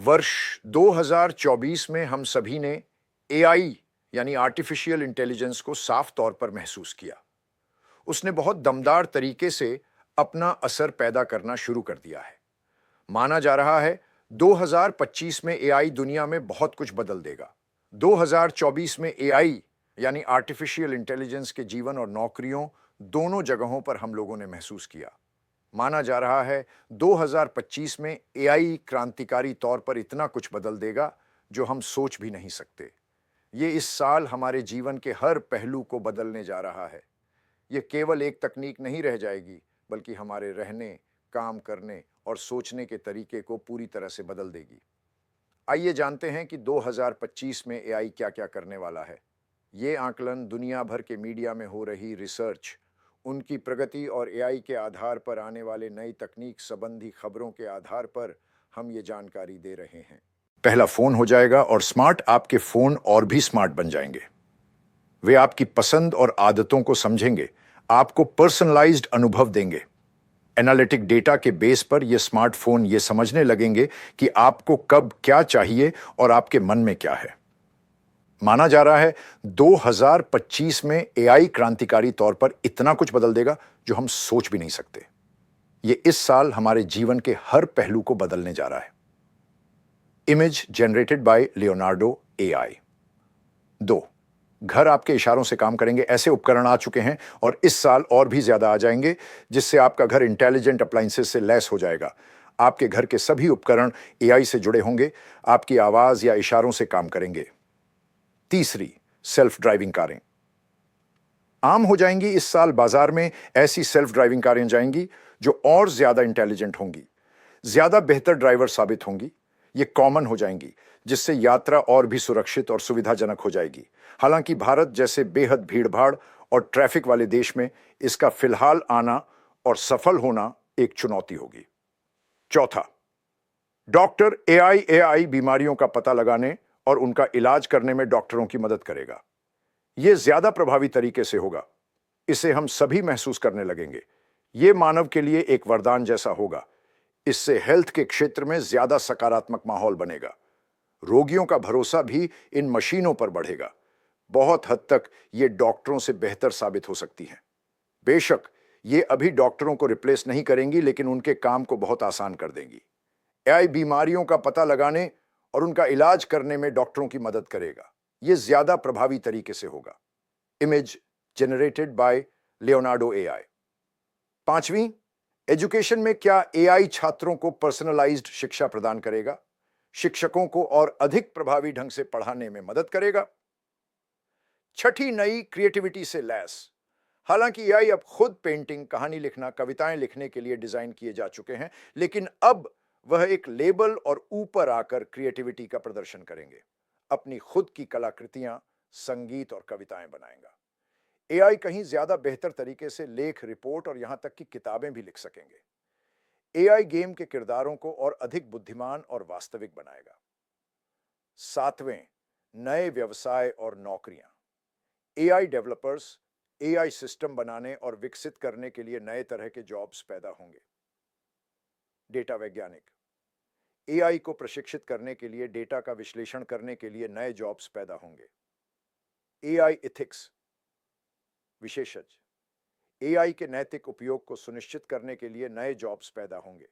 वर्ष 2024 में हम सभी ने एआई यानी आर्टिफिशियल इंटेलिजेंस को साफ तौर पर महसूस किया। उसने बहुत दमदार तरीके से अपना असर पैदा करना शुरू कर दिया है। माना जा रहा है 2025 में एआई दुनिया में बहुत कुछ बदल देगा। 2024 में एआई यानी आर्टिफिशियल इंटेलिजेंस के जीवन और नौकरियों दोनों जगहों पर हम लोगों ने महसूस किया। माना जा रहा है 2025 में एआई क्रांतिकारी तौर पर इतना कुछ बदल देगा जो हम सोच भी नहीं सकते। ये इस साल हमारे जीवन के हर पहलू को बदलने जा रहा है। ये केवल एक तकनीक नहीं रह जाएगी, बल्कि हमारे रहने, काम करने और सोचने के तरीके को पूरी तरह से बदल देगी। आइए जानते हैं कि 2025 में एआई क्या-क्या करने वाला है। ये आकलन दुनिया भर के मीडिया में हो रही रिसर्च, उनकी प्रगति और एआई के आधार पर आने वाले नई तकनीक संबंधी खबरों के आधार पर हम ये जानकारी दे रहे हैं। पहला फोन हो जाएगा और स्मार्ट आपके फोन और भी स्मार्ट बन जाएंगे। वे आपकी पसंद और आदतों को समझेंगे, आपको पर्सनलाइज्ड अनुभव देंगे। एनालिटिक डेटा के बेस पर ये स्मार्टफोन ये समझने लगेंगे कि आपको कब क्या चाहिए और आपके मन में क्या है। माना जा रहा है 2025 में एआई क्रांतिकारी तौर पर इतना कुछ बदल देगा जो हम सोच भी नहीं सकते। ये इस साल हमारे जीवन के हर पहलू को बदलने जा रहा है। Image generated by Leonardo AI. 2, घर आपके इशारों से काम करेंगे। ऐसे उपकरण आ चुके हैं और इस साल और भी ज्यादा आ जाएंगे, जिससे आपका घर इंटेलिजेंट अप्लायंसेस से लैस हो जाएगा। आपके घर के सभी उपकरण एआई से जुड़े होंगे, आपकी आवाज या इशारों से काम करेंगे। तीसरी, सेल्फ ड्राइविंग कारें आम हो जाएंगी। इस साल बाजार में ऐसी सेल्फ ड्राइविंग कारें जाएंगी जो और ज्यादा इंटेलिजेंट होंगी, ज्यादा बेहतर ड्राइवर साबित होंगी। ये कॉमन हो जाएंगी, जिससे यात्रा और भी सुरक्षित और सुविधाजनक हो जाएगी। हालांकि भारत जैसे बेहद भीड़भाड़ और ट्रैफिक वाले देश में इसका फिलहाल आना और सफल होना एक चुनौती होगी। चौथा, डॉक्टर एआई बीमारियों का पता लगाने और उनका इलाज करने में डॉक्टरों की मदद करेगा। यह ज्यादा प्रभावी तरीके से होगा। इसे हम सभी महसूस करने लगेंगे। यह मानव के लिए एक वरदान जैसा होगा। इससे हेल्थ के क्षेत्र में ज्यादा सकारात्मक माहौल बनेगा। रोगियों का भरोसा भी इन मशीनों पर बढ़ेगा। बहुत हद तक ये डॉक्टरों से बेहतर साबित हो सकती हैं। बेशक ये अभी डॉक्टरों को रिप्लेस नहीं करेंगी, लेकिन उनके काम को बहुत आसान कर देंगी। एआई बीमारियों का पता लगाने और उनका इलाज करने में डॉक्टरों की मदद करेगा। यह ज्यादा प्रभावी तरीके से होगा। Image generated by Leonardo AI. पांचवी, एजुकेशन में क्या एआई छात्रों को पर्सनलाइज्ड शिक्षा प्रदान करेगा, शिक्षकों को और अधिक प्रभावी ढंग से पढ़ाने में मदद करेगा। छठी, नई क्रिएटिविटी से लैस। हालांकि एआई अब खुद पेंटिंग, कहानी लिखना, कविताएं लिखने के लिए डिजाइन किए जा चुके हैं, लेकिन अब वह एक लेबल और ऊपर आकर क्रिएटिविटी का प्रदर्शन करेंगे। अपनी खुद की कलाकृतियां, संगीत और कविताएं बनाएगा। एआई कहीं ज्यादा बेहतर तरीके से लेख, रिपोर्ट और यहां तक कि किताबें भी लिख सकेंगे। एआई गेम के किरदारों को और अधिक बुद्धिमान और वास्तविक बनाएगा। सातवें, नए व्यवसाय और नौकरियां। एआई डेवलपर्स एआई सिस्टम बनाने और विकसित करने के लिए नए तरह के जॉब्स पैदा होंगे। डेटा वैज्ञानिक एआई को प्रशिक्षित करने के लिए, डेटा का विश्लेषण करने के लिए नए जॉब्स पैदा होंगे। एआई एथिक्स विशेषज्ञ एआई के नैतिक उपयोग को सुनिश्चित करने के लिए नए जॉब्स पैदा होंगे।